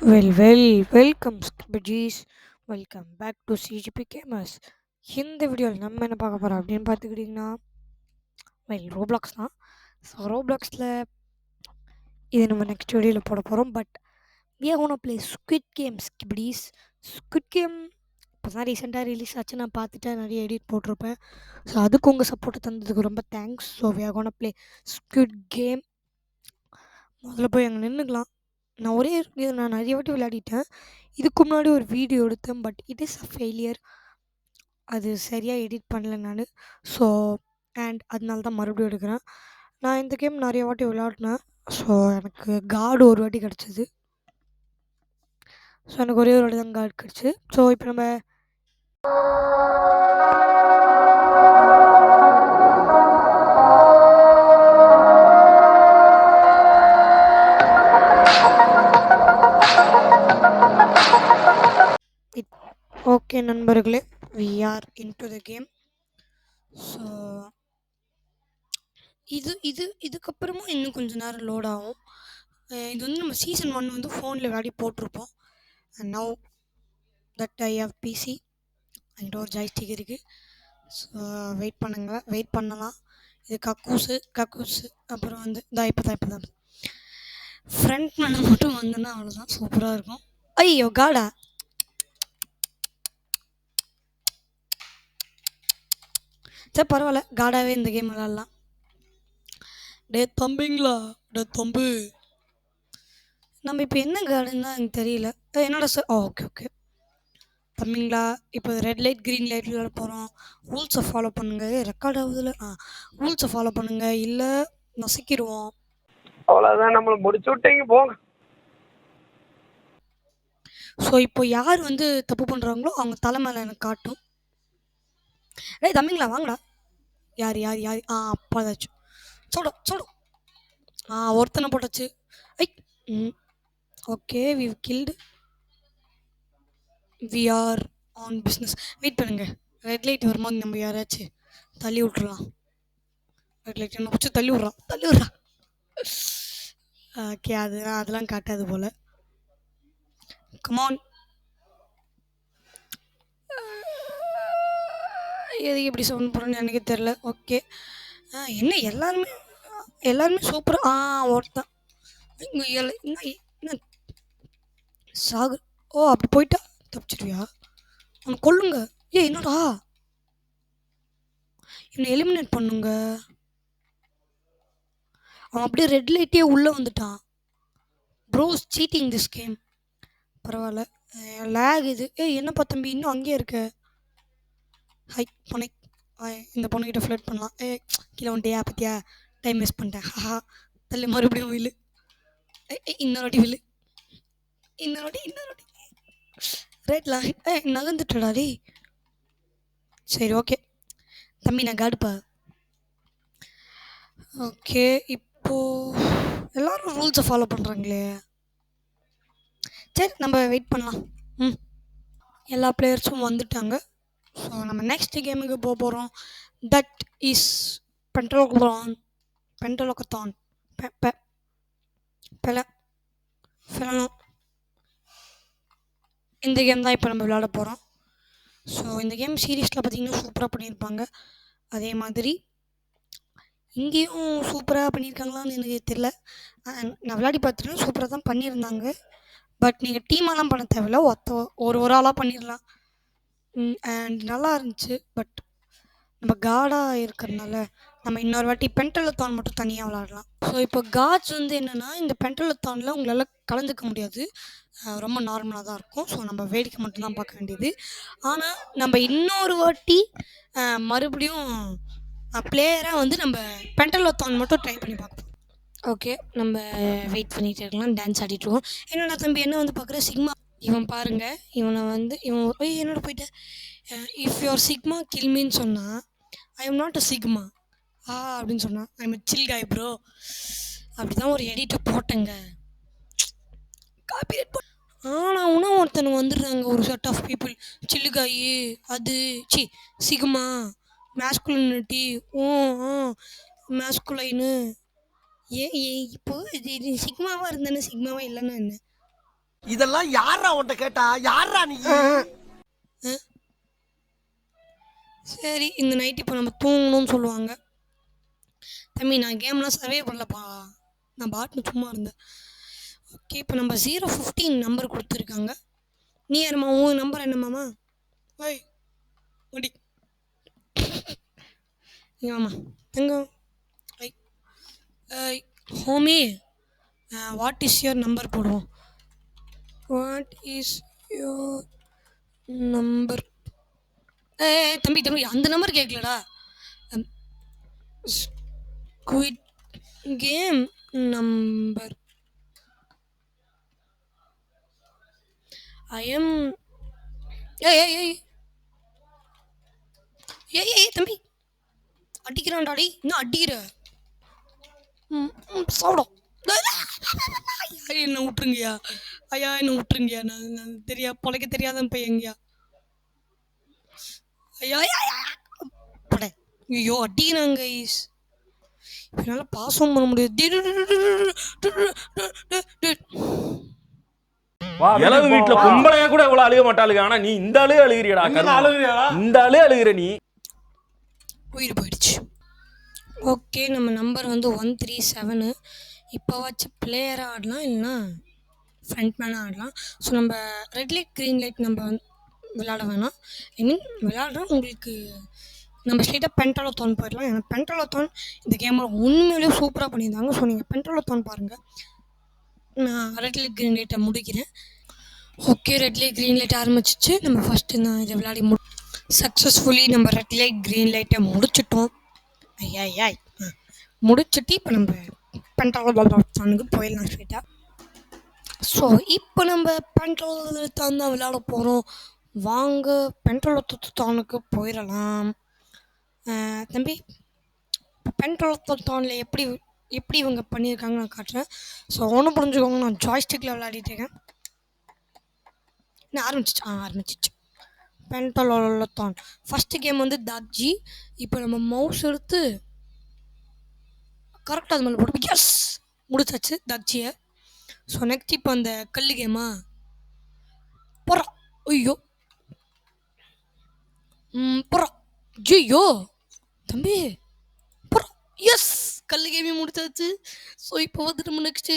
Welcome Skibajis. Welcome back to CGP Gamers. இந்த வீடியோவில் நம்ம என்ன பார்க்க போகிறோம் அப்படின்னு பார்த்துக்கிட்டிங்கன்னா ரோப்ளாக்ஸ் தான். ஸோ ரோப்ளாக்ஸில் இது நம்ம நெக்ஸ்ட் வீடியோவில் போட போகிறோம். But we are gonna play squid game skibidis. Squid game இப்போ தான் ரீசெண்டாக ரிலீஸ் ஆச்சு. நான் பார்த்துட்டு நிறைய எடிட் போட்டிருப்பேன். ஸோ அதுக்கு உங்கள் சப்போர்ட்டை தந்ததுக்கு ரொம்ப thanks. So we are gonna play squid game. முதல்ல போய் அங்கே நின்றுக்கலாம். நான் நிறைய வாட்டி விளையாடிட்டேன். இதுக்கு முன்னாடி ஒரு வீடியோ எடுத்தேன். But it is a failure. அது சரியாக எடிட் பண்ணல நான். ஸோ அதனால தான் மறுபடியும் எடுக்கிறேன். நான் இந்த கேம் நிறைய வாட்டி விளையாடினேன். ஸோ எனக்கு கார்டு ஒரு வாட்டி கிடச்சிது. ஸோ எனக்கு ஒரே ஒரு வாட்டி தான் கார்டு கிடச்சி. ஸோ இப்போ நம்ம ஓகே நண்பர்களே, we are into the game. So இதுக்கப்புறமும் இன்னும் கொஞ்சம் நேரம் லோட் ஆகும். இது வந்து நம்ம சீசன் 1 வந்து ஃபோனில் விளையாடி போட்டிருப்போம். And now that I have PC and ஒரு ஜாய்ஸ்டிக் இருக்குது. ஸோ வெயிட் பண்ணலாம். இது கக்கூஸு அப்புறம் வந்து இப்போ தான் ஃப்ரண்ட் மேலே மட்டும் வந்தோன்னா அவ்வளோதான், சூப்பராக இருக்கும். ஐயோ காடா, சரி பரவாயில்ல, காடாவே இந்த கேம் விளாட்லாம். தம்பிங்களா தம்பு, நம்ம இப்போ என்ன கார்டுன்னு தான் எனக்கு தெரியல. என்னோட ஓகே தம்பிங்களா, இப்போ ரெட் லைட் க்ரீன் லைட் விளையாட போகிறோம். ரூல்ஸை ஃபாலோ பண்ணுங்கள். ரெக்கார்ட் ஆகுதுல, ரூல்ஸை ஃபாலோ பண்ணுங்கள், இல்லை நசுக்கிடுவோம். அவ்வளோதான், நம்மளை முடிச்சு விட்டீங்க போங்க. ஸோ இப்போ யார் வந்து தப்பு பண்ணுறாங்களோ அவங்க தலை மேலே எனக்கு காட்டும். தம்பிங்களா வாங்கடா. யார் அப்பா ஏதாச்சும் சோடும். ஒருத்தனை போட்டாச்சு. Okay, we killed. We are on business. Wait பண்ணுங்க, ரெட் லைட் வரும்போது நம்ம யாராச்சும் தள்ளி விட்றலாம். ரெட் லைட் என்ன பிடிச்சி தள்ளி விட்றா. ஓகே, அதெல்லாம் காட்டாது போல். கமான். எது எப்படி சவுண்ட் போடுறேன்னு எனக்கு தெரில. ஓகே, என்ன எல்லாருமே சூப்பராக ஒருத்தான் என்ன சாகு. அப்படி போயிட்டா தப்பிச்சிருவியா? அவனை கொல்லுங்க. என்னடா இவனை எலிமினேட் பண்ணுங்க. அவன் அப்படியே ரெட் லைட்டே உள்ளே வந்துட்டான். Bros cheating this game. பரவாயில்ல, லேக் இது. என்னப்பா தம்பி இன்னும் அங்கேயே இருக்க? பொண்ணை இந்த பொண்ணுக்கிட்ட ஃப்ளட் பண்ணலாம். கீழே வந்துட்டியா? பற்றியா டைம் வேஸ்ட் பண்ணிட்டேன். தள்ளி மறுபடியும் வில்லு. இன்னொரு வாட்டி ரைட்லாம் நகர்ந்துட்டடா டே. சரி ஓகே தம்பி, நான் காடுப்பா. ஓகே, இப்போது எல்லோரும் ரூல்ஸை ஃபாலோ பண்ணுறாங்களே. சரி நம்ம வெயிட் பண்ணலாம். எல்லா பிளேயர்ஸும் வந்துட்டாங்க. ஸோ நம்ம நெக்ஸ்ட் கேமுக்கு போகிறோம். தட் இஸ் பென்டலோகத்தான். இந்த கேம் தான் இப்போ நம்ம விளையாட போகிறோம். ஸோ இந்த கேம் சீரீஸில் பார்த்திங்கன்னா சூப்பராக பண்ணியிருப்பாங்க. அதே மாதிரி இங்கேயும் சூப்பராக பண்ணியிருக்காங்களான்னு எனக்கு தெரியல. நான் விளையாடி பார்த்துட்டு சூப்பராக தான் பண்ணியிருந்தாங்க. பட் நீங்கள் டீமாலாம் பண்ண தேவையில்ல, ஒரு ஆளாக பண்ணிடலாம். அண்ட் நல்லா இருந்துச்சு. பட் நம்ம காடாக இருக்கிறதுனால நம்ம இன்னொரு வாட்டி பென்டலத்தான் மட்டும் தனியாக விளாடலாம். ஸோ இப்போ காட்ஸ் வந்து என்னென்னா, இந்த பென்டலத்தானில் உங்களால் கலந்துக்க முடியாது, ரொம்ப நார்மலாக தான் இருக்கும். ஸோ நம்ம வேடிக்கை மட்டும்தான் பார்க்க வேண்டியது. ஆனால் நம்ம இன்னொரு வாட்டி மறுபடியும் பிளேயராக வந்து நம்ம பென்டலத்தான் மட்டும் ட்ரை பண்ணி பார்ப்போம். ஓகே, நம்ம வெயிட் பண்ணிகிட்டு இருக்கலாம். டான்ஸ் ஆடிட்டுருவோம். என்னடா தம்பி என்ன வந்து பார்க்குற? சிக்மா இவன் பாருங்கள், இவனை வந்து என்னோட போயிட்டேன். இஃப் யுவர் சிக்மா கில்மின்னு சொன்னால் I am not a sigma அப்படின்னு சொன்னான். ஐ எம் அ சில் காய் ப்ரோ. அப்படி தான் ஒரு எடிட்டை போட்டேங்க. காப்பி ஆனால் இன்னும் ஒருத்தனுங்க வந்துடுறாங்க, ஒரு செட் ஆஃப் பீப்புள். சில்லுகாய் அது சிக்மா மேஸ்குலினிட்டி மேஸ்குலைனு. இப்போ இது சிக்மாவாக இருந்தேன்னு சிக்மாவாக இல்லைன்னா என்ன? இதெல்லாம் யாரா உன்கிட்ட கேட்டா? யாரா நீ? சரி, இந்த நைட் இப்போ நம்ம தூங்கணும்னு சொல்லுவாங்க. தம்பி, நான் கேம்லாம் சர்வே பண்ணலப்பா, நான் பாட்டுன்னு சும்மா இருந்தேன். ஓகே, இப்போ நம்ம 015 நம்பர் கொடுத்துருக்காங்க. நீ யாரும்மா? உன் நம்பர் என்னம்மாம்மா? ஓய் ஒடி ஆமா தங்கம். I I homie, what is your number போடுவோம். What is your number? தம்பி தம்பி, அந்த நம்பர் கேட்கலடா. Squid game number. I am. ஏய் ஏய் ஏய் ஏய் ஏய் தம்பி, அடிக்கிறான்டாடி, இன்னும் அடிக்கிற. சாப்பிடும். ஐயா என்ன விட்டுருங்கய்யா, ஐயா என்ன விட்டுருங்கய்யா, நான் பொழைக்க தெரியாத பையங்கய்யா. ஐயா பட ஐயோ அடிக்கிறாங்க கைஸ். என்னால் பாசம் பண்ண முடியாது. இளவு வீட்டுல பொம்பளையா கூட இவ்வளவு அழுக மாட்டாளுங்க. ஆனா நீ இந்த ஆளே அழுகிறியடா. இந்த ஆளே அழுகிற நீ. உயிர் போயிடுச்சு. ஓகே, நம்ம நம்பர் வந்து 137. இப்போ வச்சு பிளேயராக ஆடலாம், இல்லைன்னா ஃப்ரண்ட் மேனாக ஆடலாம். ஸோ நம்ம ரெட் லைட் க்ரீன் லைட் நம்ம வந்து விளையாட வேணாம். ஐ மீன் விளையாடுறோம் உங்களுக்கு நம்ம ஸ்ட்ரெயிட்டாக பென்டாலோத்தான் போயிடலாம். ஏன்னா பென்டாலோத்தான் இந்த கேமில் உண்மையிலேயே சூப்பராக பண்ணியிருந்தாங்க. ஸோ நீங்கள் பென்டாலோத்தான் பாருங்கள். நான் ரெட் லைட் க்ரீன் லைட்டை முடிக்கிறேன். Okay, red light green light ஆரம்பிச்சிச்சு. நம்ம ஃபஸ்ட்டு நான் இதை விளையாடி சக்ஸஸ்ஃபுல்லி நம்ம ரெட் லைட் க்ரீன் லைட்டை முடிச்சிட்டோம். ஐயா முடிச்சுட்டு இப்போ நம்ம பென்டாலோத்தானுக்கு போயிடலாம் ஸ்ட்ரெயிட்டாக. ஸோ இப்போ நம்ம பென்டாலோத்தான் தான் விளையாட போகிறோம். வாங்க பென்டாலோத்தானுக்கு போயிடலாம். தம்பி, பென்டாலோத்தானில் எப்படி இவங்க பண்ணியிருக்காங்க நான் காட்டுறேன். ஸோ ஒன்றும் புரிஞ்சுக்கோங்க, நான் ஜாய்ஸ்டிக்கில் விளையாடிட்டு இருக்கேன். நான் ஆரம்பிச்சிச்சு பென்டாலோத்தான். ஃபஸ்ட்டு கேம் வந்து தாக்ஜி. இப்போ நம்ம மவுஸ் எடுத்து கரெக்டாக அது மேலே போட்டு எஸ் முடிச்சாச்சு தாக்ஜியை. ஸோ நெக்ஸ்ட் இப்போ அந்த கல் கேமா போகிறா. ஐயோ போகிறா. ஐயோ தம்பி போகிறா. எஸ், கல் கேமையும் முடிச்சாச்சு. ஸோ இப்போ வந்து நம்ம நெக்ஸ்ட்டு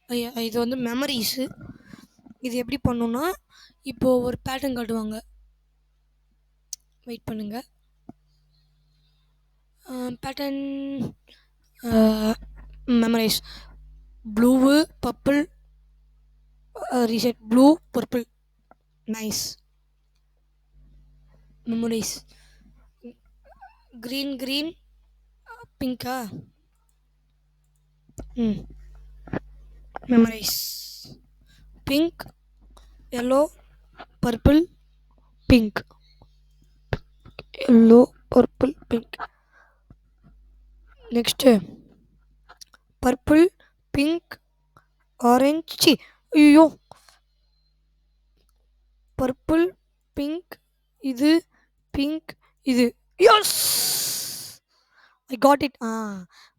ஐயா இது வந்து மெமரிஸு. இது எப்படி பண்ணணுன்னா, இப்போது ஒரு பேட்டர்ன் காட்டுவாங்க, வெயிட் பண்ணுங்க. Pattern memorize blue purple reset blue purple nice. Memorize green பிங்கா memorize pink yellow purple pink yellow purple pink. Next purple pink orange. ஐயோ பர்பிள் பிங்க் இது பிங்க் இது. Yes, I got it.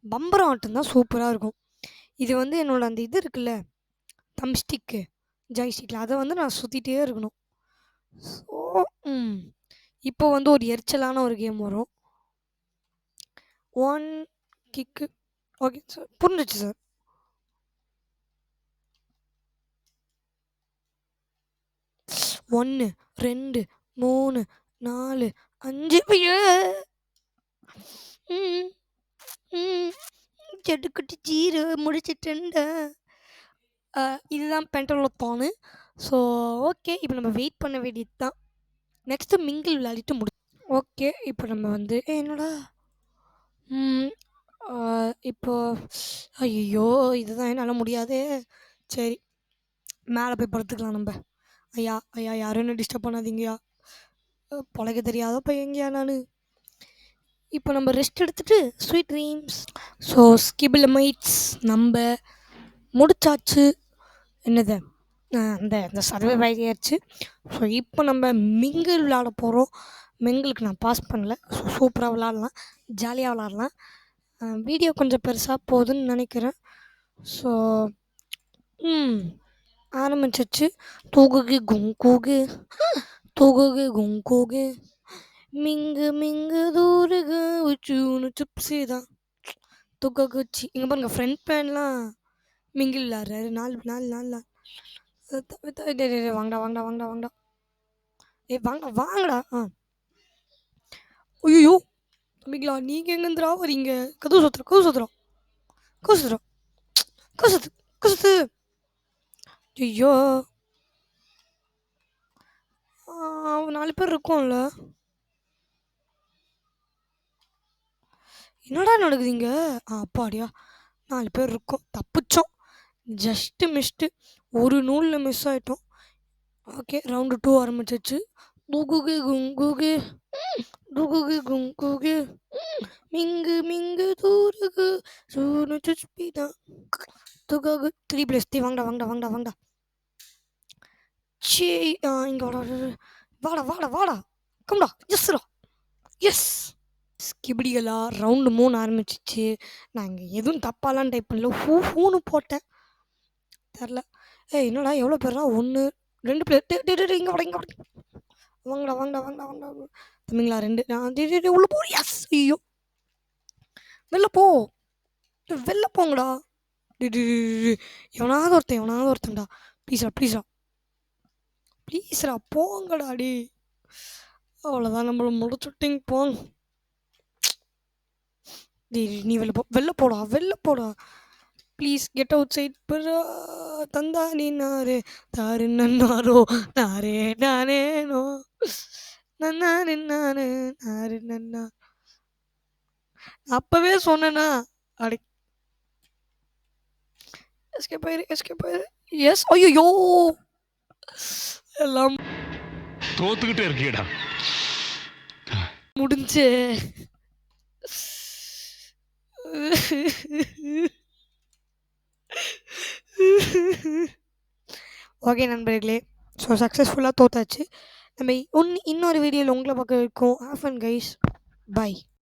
பம்பரம் ஆட்டம் தான் சூப்பராக இருக்கும். இது வந்து என்னோட அந்த இது இருக்குல்ல தம்ஸ்டிக்கு ஜாய்ஸ்டிக்கில், அதை வந்து நான் சுற்றிட்டே இருக்கணும். ஸோ இப்போ வந்து ஒரு எரிச்சலான ஒரு கேம் வரும். 1 கிக்கு. ஓகே சார், புரிஞ்சிச்சு சார். ஒன்று 2 3 4 5 செடுக்குட்டி 0 முடிச்சிட்டேன்டா. இதுதான் பென்டாலோத்தான். ஸோ ஓகே, இப்போ நம்ம வெயிட் பண்ண வேண்டியது தான். நெக்ஸ்ட்டு மிங்கிள் விளையாடிட்டு ஓகே, இப்போ நம்ம வந்து என்னடா இப்போ ஐயோ இதுதான் என்னால் முடியாதே. சரி, மேலே போய் படுத்துக்கலாம் நம்ம. ஐயா யாரும் என்ன டிஸ்டர்ப் பண்ணாதீங்கய்யா, பொழைக்க தெரியாத பையங்கய்யா நான். இப்போ நம்ம ரெஸ்ட் எடுத்துகிட்டு ஸ்வீட் ட்ரீம்ஸ். ஸோ ஸ்கிபிளமைட்ஸ் நம்ம முடிச்சாச்சு. என்னது அந்த சர்வே ஆகியாச்சு. ஸோ இப்போ நம்ம மிங்கிள் விளையாட போகிறோம். மிங்கிளுக்கு நான் பாஸ் பண்ணல. ஸோ சூப்பராக விளாட்லாம், ஜாலியாக விளாட்லாம். வீடியோ கொஞ்சம் பெருசாக போகுதுன்னு நினைக்கிறேன். ஸோ ஆரம்பிச்சிச்சு. தூகுகி குங்குகி தூகுகி குங்குகி மிங்கு மிங்கு தூருகு உச்சூனு சுப்சிதான் துக்ககுச்சி. இங்கே பாருங்க ஃப்ரண்ட் பேன்லாம் மிங்கில் விளாட்றாரு. நாலு நாலு நாலு வாங்கடா வாங்கடா வாங்கடா வாங்கடா வாங்க வாங்கடா. ஐயோ தம்பிங்களா நீங்கள் எங்கேருந்துடா வரீங்க? கதவு சுத்துறோம் கதவு சுத்துறோம் கதவு சுத்துறோம் கசுத்து கசுத்து. ஐயோ 4 பேர் இருக்கோம்ல. என்னடா நடக்குதுங்க? அப்பாடியா 4 பேர் இருக்கோம். தப்பிச்சோம். Just missed. ஒரு நூலில் மிஸ் ஆகிட்டோம். ஓகே ரவுண்டு 2 ஆரம்பிச்சிச்சு. குகுகு குங்குகு குகுகு குங்குகு மிங்கு மிங்கு தூருகு சூனு சுஸ்பிதா துககு 3+3 வாங்கடா வாங்கடா வாங்கடா வாங்கடா. சே இங்கே வாடா வாடா வாடா வாடா கம்டா. எஸ்ரா எஸ். கிபிடிகளா ரவுண்டு 3 ஆரம்பிச்சிச்சு. நான் இங்கே எதுவும் தப்பாலாம் டைப் பண்ணல. ஹூன்னு போட்டேன். தெரில. என்னடா எவ்வளோ பேர்னா 1 2 பேர் இங்கே வாடா இங்கே வாடா வாங்கடா வாங்கடா வாங்கடா வாங்கடா தம்பிங்களா 2 நான் உள்ள போ. எஸ். ஐயோ வெளில போ வெளில போங்கடா. எவனாவது ஒருத்தன்டா ப்ளீஸ்ரா போங்கடா டி. அவ்வளோதான் நம்மள முடிச்சுட்டிங்க போங்க. நீ வெளில போடா ப்ளீஸ் கெட் அவுட் சைட் புறா தந்தா நீ நாரே தாரு நன்னாரோ நாரே நானேனோ நன்னா நின்னானு நாரு நன்னா. அப்பவே சொன்னேனா அடி எஸ்கே போயிரு. எஸ். ஐயோ எல்லாம் தோத்துக்கிட்டே இருக்கீடா. முடிஞ்சு. ஓகே நண்பர்களே, ஸோ சக்ஸஸ்ஃபுல்லாக தோத்தாச்சு. நம்ம இன்னொரு வீடியோவில் உங்களை பார்க்க வைக்கும். Have fun guys. பை.